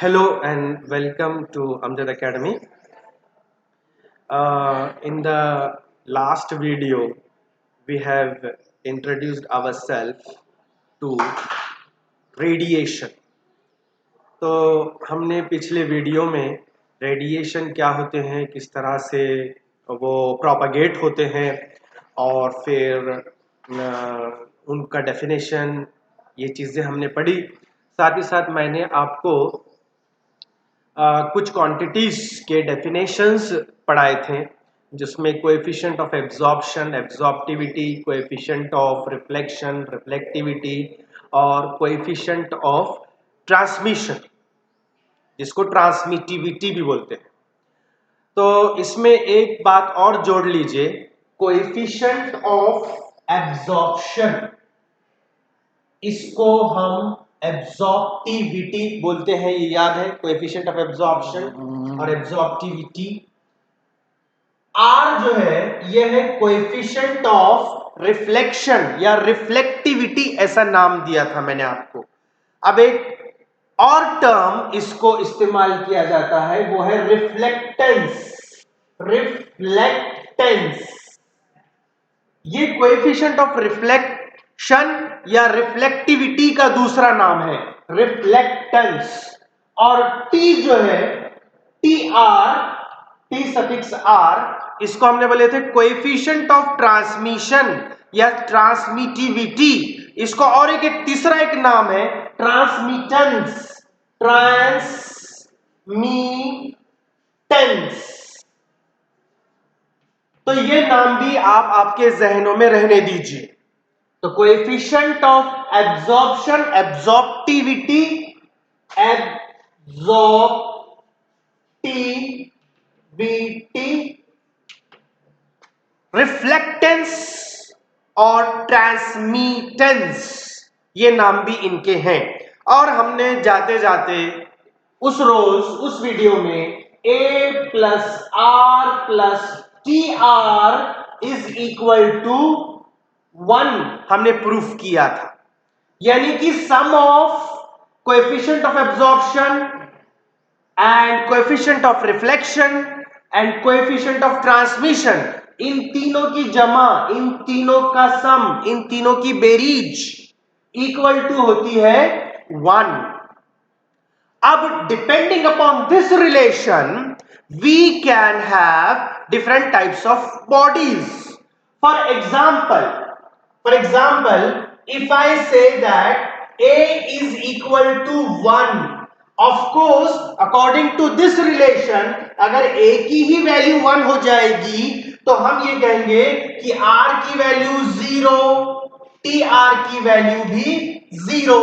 Hello and welcome to Amjad Academy. In the last video, we have introduced ourselves to radiation. तो हमने पिछले video में radiation क्या होते हैं, किस तरह से वो प्रोपागेट होते हैं और फिर उनका डेफिनेशन, ये चीज़ें हमने पढ़ी। साथ ही साथ मैंने आपको कुछ क्वांटिटीज के डेफिनेशंस पढ़ाए थे, जिसमें coefficient of absorption, absorptivity, coefficient of reflection, reflectivity और कोएफिशिएंट ऑफ ट्रांसमिशन, जिसको ट्रांसमिटिविटी भी बोलते हैं। तो इसमें एक बात और जोड़ लीजिए, कोएफिशिएंट ऑफ एब्जॉर्प्शन, इसको हम एब्जॉर्प्टिविटी बोलते हैं, ये याद है। कोएफिशिएंट ऑफ एब्जॉर्प्शन और एब्जॉर्प्टिविटी। आर जो है ये है कोएफिशिएंट ऑफ रिफ्लेक्शन या रिफ्लेक्टिविटी, ऐसा नाम दिया था मैंने आपको। अब एक और टर्म इसको इस्तेमाल किया जाता है, वो है रिफ्लेक्टेंस। रिफ्लेक्टेंस ये कोएफिशिएंट ऑफ रिफ्लेक्शन या रिफ्लेक्टिविटी का दूसरा नाम है, रिफ्लेक्टेंस। और टी जो है, T R, T suffix R, इसको हमने बोले थे कोएफिशिएंट ऑफ ट्रांसमिशन या ट्रांसमिटिविटी। इसको और एक तीसरा एक नाम है ट्रांसमिटेंस। ट्रांसमिटेंस। तो ये नाम भी आप आपके जहनों में रहने दीजिए। तो coefficient of absorption, absorptivity, absorptivity, reflectance और ट्रांसमिटेंस, ये नाम भी इनके हैं। और हमने जाते जाते उस वीडियो में a plus R plus T R is equal to 1 हमने प्रूफ किया था। यानी कि sum of coefficient of absorption and coefficient of reflection and coefficient of transmission, इन तीनों की जमा, इन तीनों का सम, इन तीनों की बेरीज इक्वल टू होती है 1। अब depending upon this relation we can have different types of bodies. For example if I say that a is equal to 1, of course according to this relation अगर a की ही value 1 हो जाएगी तो हम ये कहेंगे कि r की वैल्यू 0, tr की वैल्यू भी 0,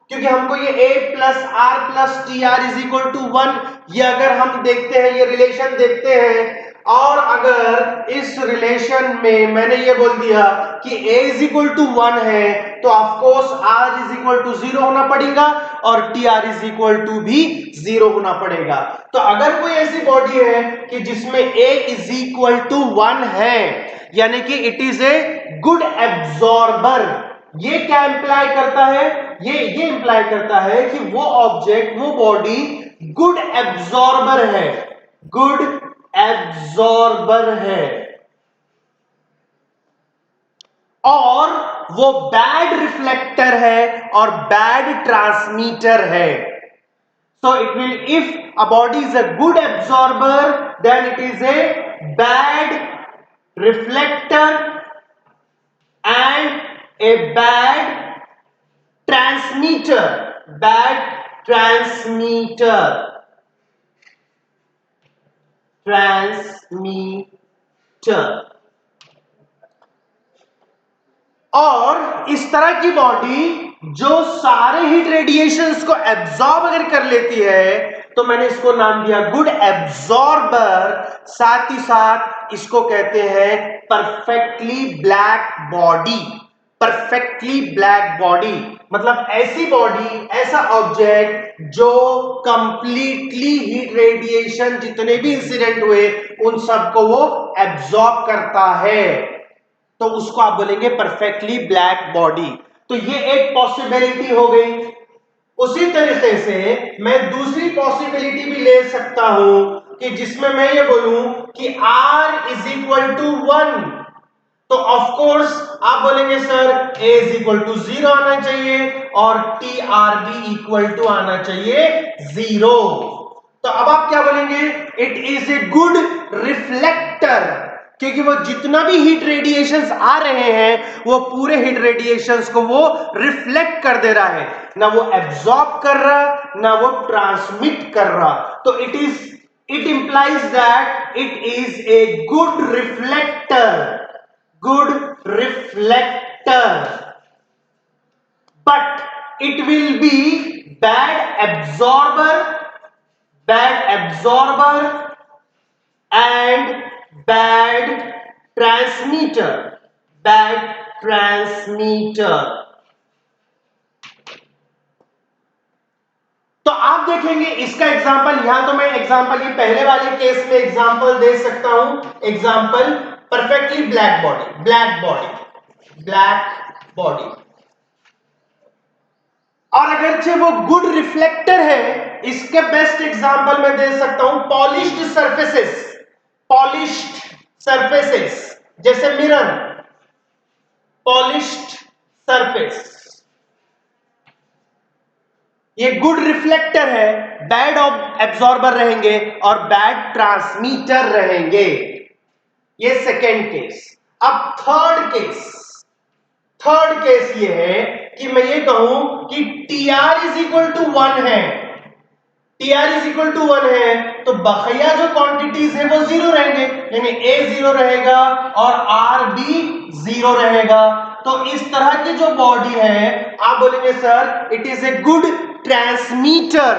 क्योंकि हमको ये a plus R plus T R is equal to 1, ये अगर हम देखते हैं, ये रिलेशन देखते हैं, और अगर इस रिलेशन में मैंने ये बोल दिया कि a इज इक्वल टू 1 है तो of course r is equal to 0 होना पड़ेगा और tr इज इक्वल टू भी 0 होना पड़ेगा। तो अगर कोई ऐसी बॉडी है कि जिसमें a इज इक्वल टू 1 है, यानी कि it is a good absorber, ये क्या इंप्लाई करता है? ये इंप्लाई करता है कि वो ऑब्जेक्ट, वो बॉडी गुड एब्जॉर्बर है, गुड एब्जॉर्बर है, और वो बैड रिफ्लेक्टर है और बैड ट्रांसमीटर है। So it will, if a body is a good absorber then it is a bad reflector and a bad transmitter, और इस तरह की बॉडी जो सारे हीट रेडिएशंस को एब्जॉर्ब अगर कर लेती है तो मैंने इसको नाम दिया गुड एब्जॉर्बर। साथ ही साथ इसको कहते हैं perfectly black body. Perfectly black body मतलब ऐसी बॉडी, ऐसा ऑब्जेक्ट जो कंप्लीटली हीट रेडिएशन जितने भी इंसिडेंट हुए उन सबको वो एब्जॉर्ब करता है, तो उसको आप बोलेंगे परफेक्टली ब्लैक बॉडी। तो ये एक पॉसिबिलिटी हो गई। उसी तरीके से मैं दूसरी पॉसिबिलिटी भी ले सकता हूं कि जिसमें मैं ये बोलूं कि r इज इक्वल टू 1, तो ऑफ कोर्स आप बोलेंगे sir a is equal to 0 आना चाहिए और टी आर भी इक्वल टू आना चाहिए 0। तो अब आप क्या बोलेंगे, it is a good reflector, क्योंकि वो जितना भी हीट रेडिएशंस आ रहे हैं वो पूरे हीट रेडिएशंस को वो रिफ्लेक्ट कर दे रहा है, ना वो एब्जॉर्ब कर रहा ना वो ट्रांसमिट कर रहा। तो it implies that it is a good reflector, good reflector, but it will be bad absorber and bad transmitter। तो आप देखेंगे इसका एग्जांपल, यहां तो मैं एग्जांपल ये पहले वाले केस में एग्जांपल दे सकता हूं, एग्जांपल परफेक्टली ब्लैक बॉडी, और अगरचे वो गुड रिफ्लेक्टर है, इसके बेस्ट एग्जांपल मैं दे सकता हूं पॉलिश्ड सरफेसेस जैसे मिरर, पॉलिश्ड सरफेस, ये गुड रिफ्लेक्टर है, बैड एब्जॉर्बर रहेंगे और बैड ट्रांसमीटर रहेंगे। ये सेकेंड केस। अब थर्ड केस ये है कि मैं ये कहूं कि Tr इज इक्वल टू 1 है, Tr इज इक्वल टू 1 है, तो बकिया जो क्वांटिटीज है वो 0 रहेंगे, यानी A 0 रहेगा और R भी 0 रहेगा। तो इस तरह की जो बॉडी है आप बोलेंगे sir it is a good transmitter,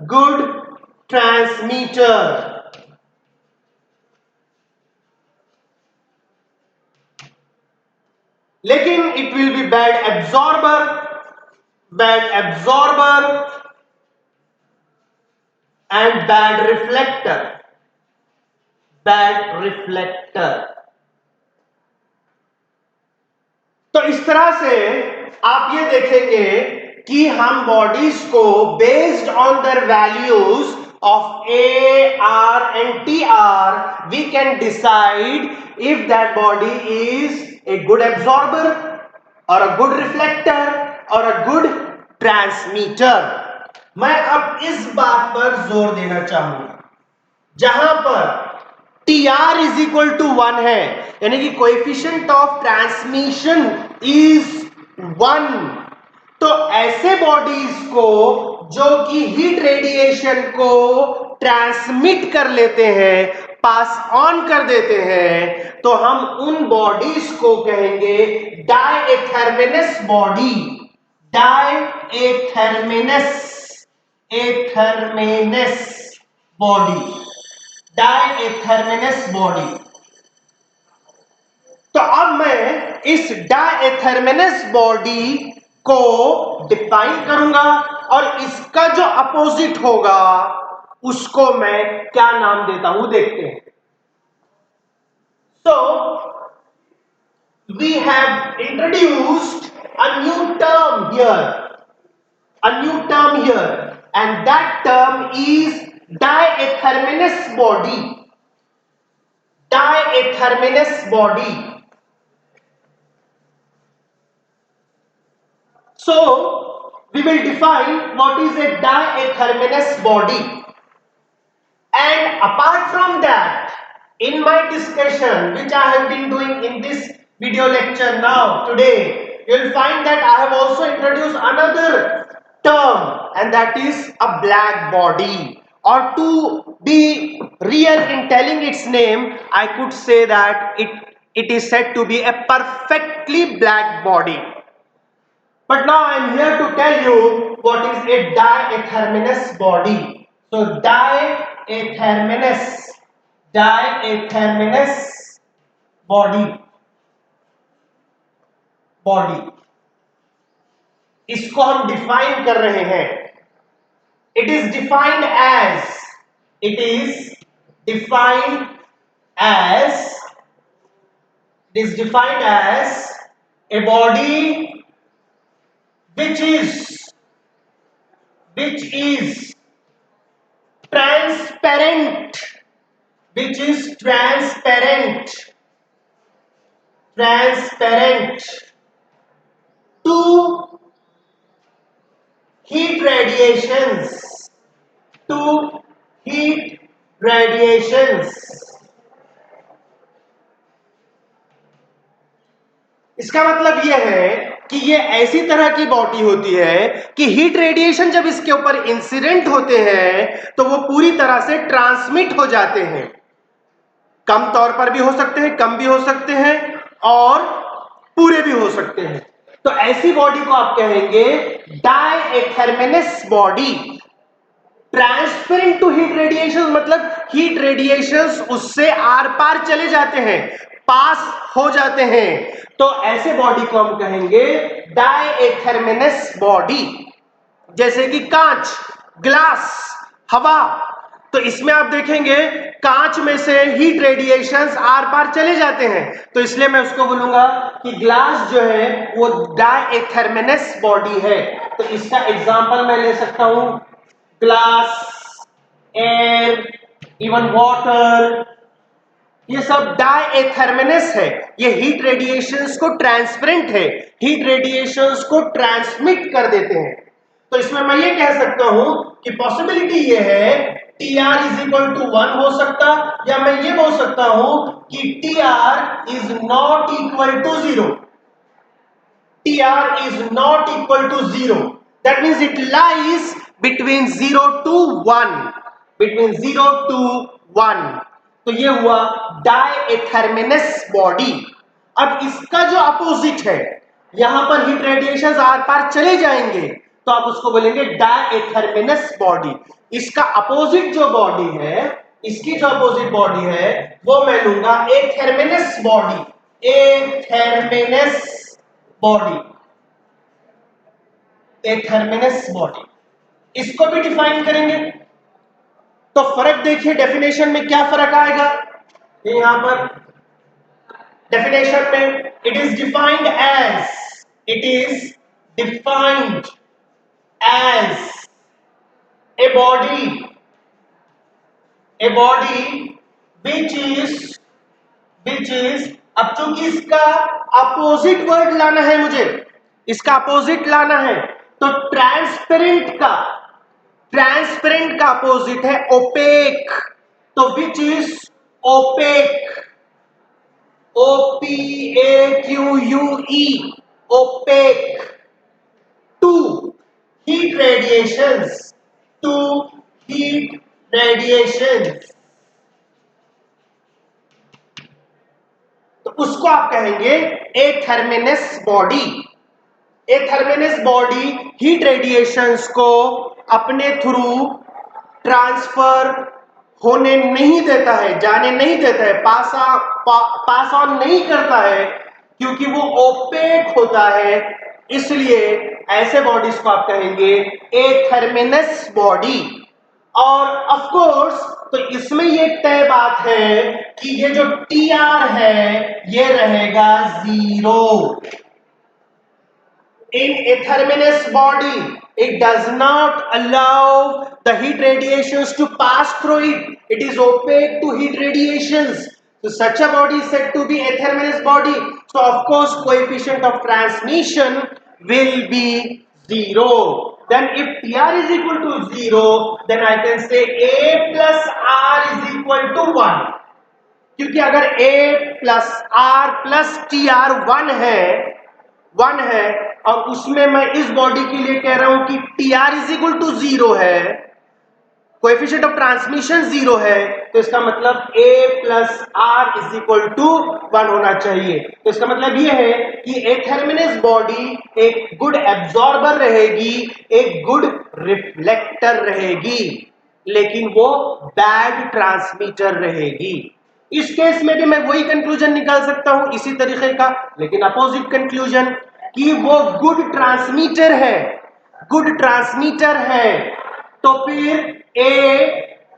good transmitter. लेकिन it will be bad absorber and bad reflector. तो इस तरह से आप ये देखेंगे कि हम बॉडीज को based on their values of A, R and TR we can decide if that body is a good absorber or a good reflector or a good transmitter। मैं अब इस बात पर जोर देना चाहूंगा, जहां पर Tr इज इक्वल टू 1 है, यानी कि कोएफिशिएंट ऑफ ट्रांसमिशन इज 1, तो ऐसे बॉडीज को जो कि हीट रेडिएशन को ट्रांसमिट कर लेते हैं, पास ऑन कर देते हैं, तो हम उन बॉडीज को कहेंगे डायथर्मिनस बॉडी, डायथर्मिनस बॉडी। तो अब मैं इस डायथर्मिनस बॉडी को डिफाइन करूंगा और इसका जो अपोजिट होगा उसको मैं क्या नाम देता हूं, देखते हैं। So we have introduced a new term here, and that term is diatherminous body, So we will define what is a diatherminous body, and apart from that, in my discussion which I have been doing in this video lecture now today, you will find that I have also introduced another term, and that is a black body, or to be real in telling its name, I could say that it is said to be a perfectly black body. But now I am here to tell you what is a diatherminous body. So diatherminous body, इसको हम define कर रहे हैं। It is defined as a body which is transparent, which is transparent to heat radiations, to heat radiations. इसका मतलब यह है कि ये ऐसी तरह की बॉडी होती है कि हीट रेडिएशन जब इसके ऊपर इंसिडेंट होते हैं तो वो पूरी तरह से ट्रांसमिट हो जाते हैं। कम तौर पर भी हो सकते हैं, कम भी हो सकते हैं और पूरे भी हो सकते हैं। तो ऐसी बॉडी को आप कहेंगे diathermanous body. Transparent to heat radiation मतलब हीट रेडिएशंस उससे आर पार चले जाते हैं, पास हो जाते हैं। तो ऐसे बॉडी को हम कहेंगे डायथर्मिनस बॉडी। जैसे कि कांच, ग्लास, हवा। तो इसमें आप देखेंगे कांच में से हीट रेडिएशंस आर पार चले जाते हैं, तो इसलिए मैं उसको बोलूंगा कि ग्लास जो है वो डायथर्मिनस बॉडी है। तो इसका एग्जांपल मैं ले सकता हूं ग्लास, एयर, इवन वाटर, ये सब डायथर्मिनस है। ये हीट रेडिएशंस को ट्रांसपेरेंट है, हीट रेडिएशंस को ट्रांसमिट कर देते हैं। तो इसमें मैं ये कह सकता हूं कि पॉसिबिलिटी ये है Tr इज इक्वल टू 1 हो सकता, या मैं ये बोल सकता हूं कि Tr is not equal to 0। Tr is not equal to 0. That means it lies between 0 to 1. Between 0 to 1. तो ये हुआ डायथर्मिनस बॉडी। अब इसका जो अपोजिट है, यहां पर हीट रेडिएशंस आर पार चले जाएंगे, तो आप उसको बोलेंगे डायथर्मिनस बॉडी। इसका अपोजिट जो बॉडी है, इसकी जो अपोजिट बॉडी है वो मैं लूंगा एथर्मिनस body. Athermanous body, athermanous body, इसको भी डिफाइन करेंगे। तो फर्क देखिए डेफिनेशन में क्या फर्क आएगा। यहां पर डेफिनेशन में it is defined as a body which is अब चूंकि इसका अपोजिट वर्ड लाना है, मुझे इसका अपोजिट लाना है, तो ट्रांसपेरेंट का अपोजिट है ओपेक। तो which is opaque, OPAQUE, opaque to heat radiations, तो उसको आप कहेंगे athermanous body. Athermanous body heat radiations को अपने थ्रू ट्रांसफर होने नहीं देता है, जाने नहीं देता है, पास ऑन नहीं करता है, क्योंकि वो ओपेक होता है। इसलिए ऐसे बॉडीज को आप कहेंगे एथर्मिनस बॉडी। और ऑफ कोर्स तो इसमें ये तय बात है कि ये जो Tr है ये रहेगा 0। In a therminous body, it does not allow the heat radiations to pass through it. It is opaque to heat radiations. So such a body is said to be a therminous body. So of course, coefficient of transmission will be 0. Then if Tr is equal to 0, then I can say A plus R is equal to 1. क्योंकि अगर A plus R plus Tr 1 है और उसमें मैं इस body के लिए कह रहा हूं कि Tr इज इक्वल टू 0 है, कोएफिशिएंट ऑफ ट्रांसमिशन 0 है, तो इसका मतलब A plus R is equal to 1 होना चाहिए। तो इसका मतलब यह है कि एथर्मिनस बॉडी एक गुड एब्जॉर्बर रहेगी, एक गुड रिफ्लेक्टर रहेगी, लेकिन वो बैड ट्रांसमीटर रहेगी। इस केस में भी मैं वही कंक्लूजन निकाल सकता हूं इसी तरीके का, लेकिन अपोजिट कंक्लूजन कि वो गुड ट्रांसमीटर है, तो फिर A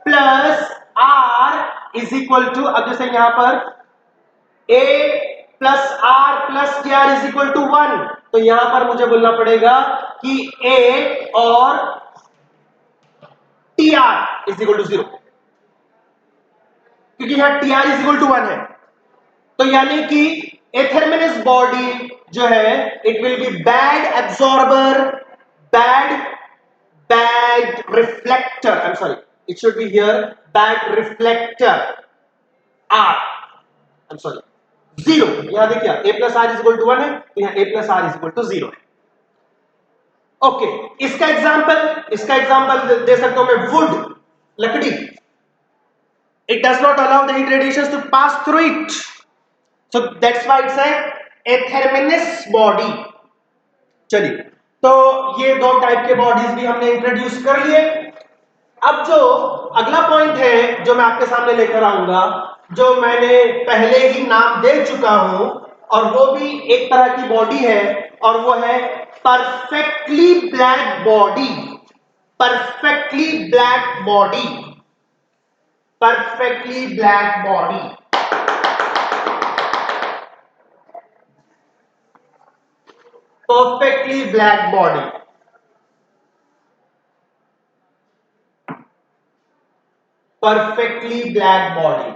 plus R is equal to, अब जैसे यहां पर A प्लस आर प्लस के आर इज इक्वल टू 1, तो यहां पर मुझे बोलना पड़ेगा कि ए और T R is equal to 0, क्योंकि यहां T R is equal to 1 है। तो यानी कि एथेरमिनस बॉडी जो है it will be bad absorber, bad reflector, I am sorry, it should be here bad reflector R, I am sorry, 0। यहां देखिए a plus R is equal to 1 है, तो यहां a plus R is equal to 0 है। Okay, इसका example दे सकता हूं मैं, वुड, लकड़ी, it does not allow the heat radiations to pass through it, so that's why it's a athermanous body. चलिए, तो ये दो टाइप के बॉडीज भी हमने इंट्रोड्यूस कर लिए। अब जो अगला पॉइंट है जो मैं आपके सामने लेकर आऊंगा, जो मैंने पहले ही नाम दे चुका हूं, और वो भी एक तरह की बॉडी है, और वो है perfectly black body. Perfectly black body, perfectly black body, perfectly black body, perfectly black body,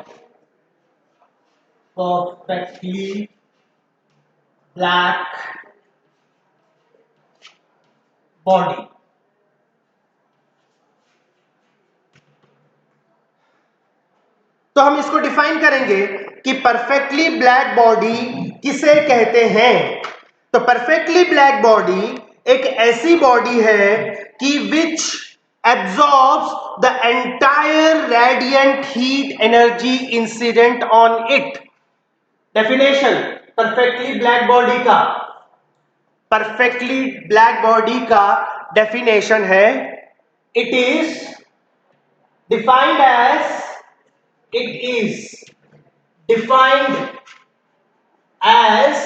perfectly black body। तो हम इसको डिफाइन करेंगे कि परफेक्टली ब्लैक बॉडी किसे कहते हैं। तो परफेक्टली ब्लैक बॉडी एक ऐसी बॉडी है कि which absorbs the entire radiant heat energy incident on it। Definition perfectly black body का, परफेक्टली ब्लैक बॉडी का डेफिनेशन है, it is defined as, it is defined as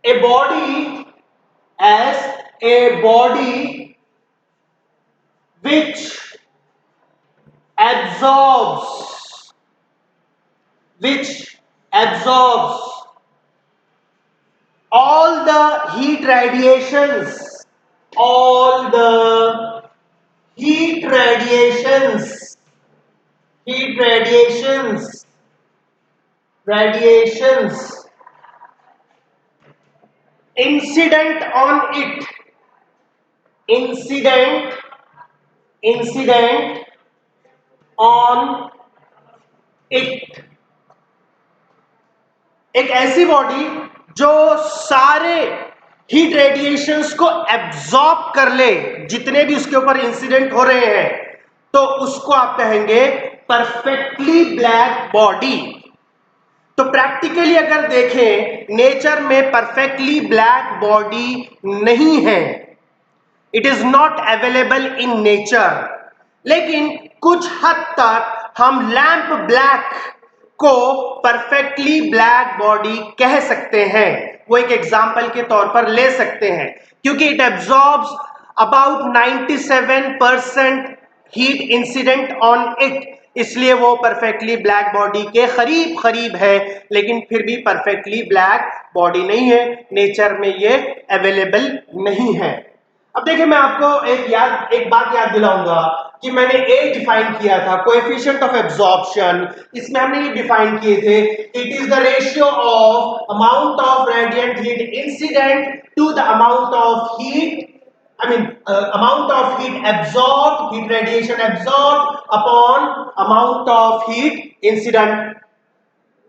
a body, which absorbs all the heat radiations, all the heat radiations incident on it, incident on it। एक ऐसी body जो सारे heat radiations को absorb कर ले, जितने भी उसके ऊपर इंसिडेंट हो रहे हैं, तो उसको आप कहेंगे परफेक्टली ब्लैक बॉडी। तो प्रैक्टिकली अगर देखें, नेचर में परफेक्टली ब्लैक बॉडी नहीं है, it is not available in nature. लेकिन कुछ हद तक हम लैंप ब्लैक को परफेक्टली ब्लैक बॉडी कह सकते हैं, वो एक एग्जाम्पल के तौर पर ले सकते हैं, क्योंकि it absorbs about 97% heat incident on it, इसलिए वो परफेक्टली ब्लैक बॉडी के करीब करीब है, लेकिन फिर भी परफेक्टली ब्लैक बॉडी नहीं है, नेचर में ये अवेलेबल नहीं है। अब देखिए, मैं आपको एक बात याद दिलाऊंगा कि मैंने ए डिफाइन किया था, कोएफिशिएंट ऑफ एब्जॉर्प्शन। इसमें हमने ये डिफाइन किए थे, it is the ratio of amount of radiant heat incident to the amount of heat, amount of heat absorbed, heat radiation absorbed upon amount of heat incident।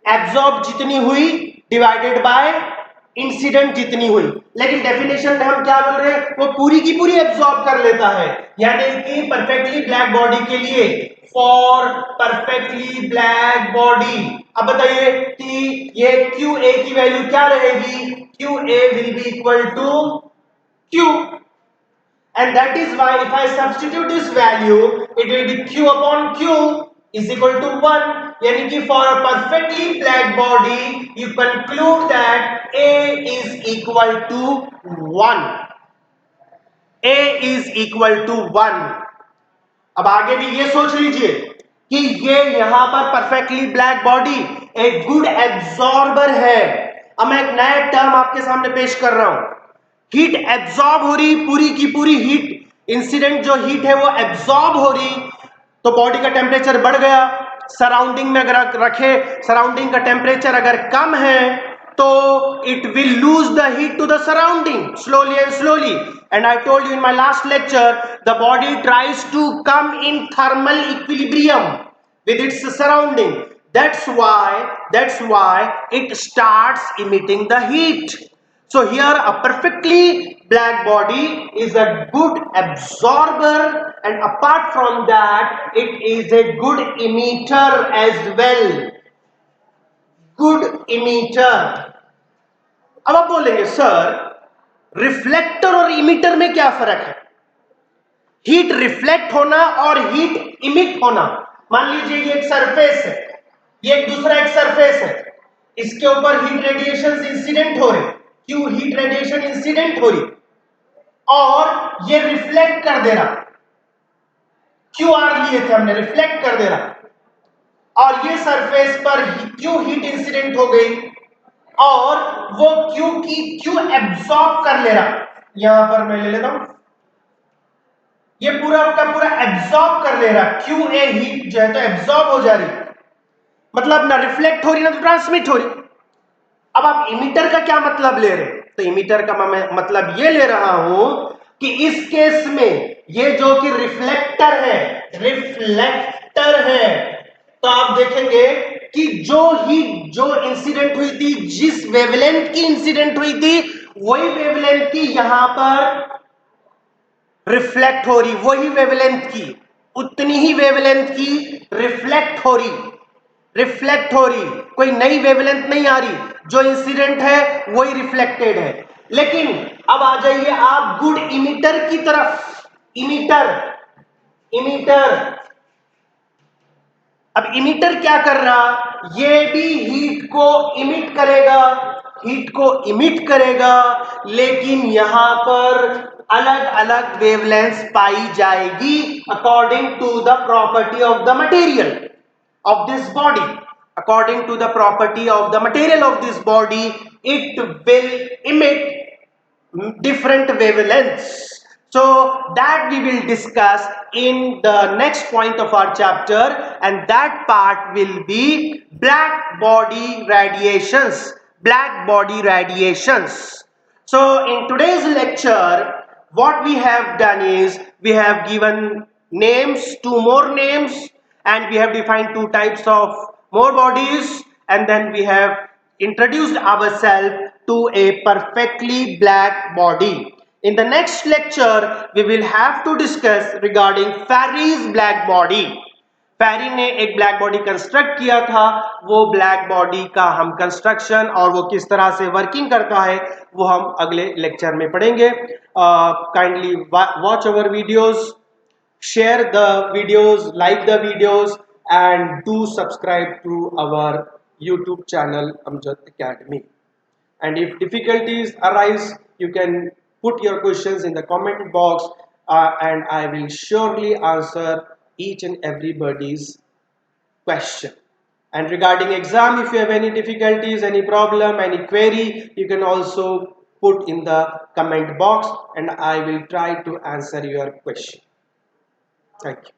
absorb जितनी हुई divided by incident जितनी हुई। लेकिन definition में हम क्या बोल रहे हैं, वो पूरी की पूरी एब्जॉर्ब कर लेता है। यानी कि परफेक्टली ब्लैक बॉडी के लिए, फॉर परफेक्टली ब्लैक बॉडी, अब बताइए कि ये क्यू ए की वैल्यू क्या रहेगी, Q A will be equal to Q, and that is why if I substitute this value, it will be q upon q is equal to 1। यानी कि for a perfectly black body you conclude that A is equal to 1, A is equal to 1। अब आगे भी ये सोच लीजिए कि ये यहां पर परफेक्टली ब्लैक बॉडी एक गुड एब्जॉर्बर है। अब मैं एक नया टर्म आपके सामने पेश कर रहा हूं, हीट एब्जॉर्ब हो रही, पूरी की पूरी हीट, इंसिडेंट जो हीट है वो एब्जॉर्ब हो रही, तो बॉडी का टेम्परेचर बढ़ गया। सराउंडिंग में अगर रखे, सराउंडिंग का टेम्परेचर अगर कम है तो it will lose the heat to the surrounding slowly and slowly. And I told you in my last lecture, the body tries to come in thermal equilibrium with its surrounding. That's why it starts emitting the heat. So here a perfectly black body is a good absorber, and apart from that it is a good emitter as well. Good emitter. अब आप बोलेंगे sir reflector और emitter में क्या फर्क है? Heat reflect होना और हीट इमिट होना। मान लीजिए ये एक सरफेस है, ये एक दूसरा एक सरफेस है, इसके ऊपर हीट रेडिएशन इंसिडेंट हो रहे, क्यों हीट रेडिएशन इंसिडेंट हो रही और ये रिफ्लेक्ट कर दे रहा, क्यू आर लिए थे हमने, रिफ्लेक्ट कर दे रहा, और ये सरफेस पर क्यों हीट इंसिडेंट हो गई और वो क्यू की क्यू एब्सॉर्ब कर ले रहा। यहां पर मैं ले लेता हूं, ये पूरा का पूरा एब्सॉर्ब कर ले रहा, क्यू ए हीट जो है तो एब्सॉर्ब हो जा रही, मतलब ना रिफ्लेक्ट हो रही ना तो ट्रांसमिट हो रही। अब आप इमिटर का क्या मतलब ले रहे? तो इमिटर का मैं मतलब ये ले रहा हूं कि इस केस में ये जो कि रिफ्लेक्टर है, तो आप देखेंगे कि जो हीट जो इंसिडेंट हुई थी, जिस वेवलेंथ की इंसिडेंट हुई थी, वही वेवलेंथ की यहां पर रिफ्लेक्ट हो रही, वही वेवलेंथ की, उतनी ही वेवलेंथ की रिफ्लेक्ट हो रही, कोई नई वेवलेंथ नहीं आ रही, जो इंसिडेंट है वही रिफ्लेक्टेड है। लेकिन अब आ जाइए आप गुड इमिटर की तरफ। इमिटर अब इमिटर क्या कर रहा? ये भी हीट को इमिट करेगा, लेकिन यहां पर अलग अलग वेवलेंथ पाई जाएगी according to the property of the material of this body. According to the property of the material of this body, it will emit different wavelengths. So that we will discuss in the next point of our chapter, and that part will be black body radiations. So in today's lecture, what we have done is we have given names, two more names, and we have defined two types of more bodies, and then we have introduced ourselves to a perfectly black body. In the next lecture we will have to discuss regarding Faraday's black body. Ferry ने एक black body construct किया था, वो black body का हम construction और वो किस तरह से वर्किंग करता है वो हम अगले लेक्चर में पढ़ेंगे। Kindly watch our videos, share the videos, like the videos, and do subscribe to our YouTube channel Amjad Academy. And if difficulties arise, you can put your questions in the comment box, and I will surely answer each and everybody's question. And regarding exam, if you have any difficulties, any problem, any query, you can also put in the comment box, and I will try to answer your question. Thank you.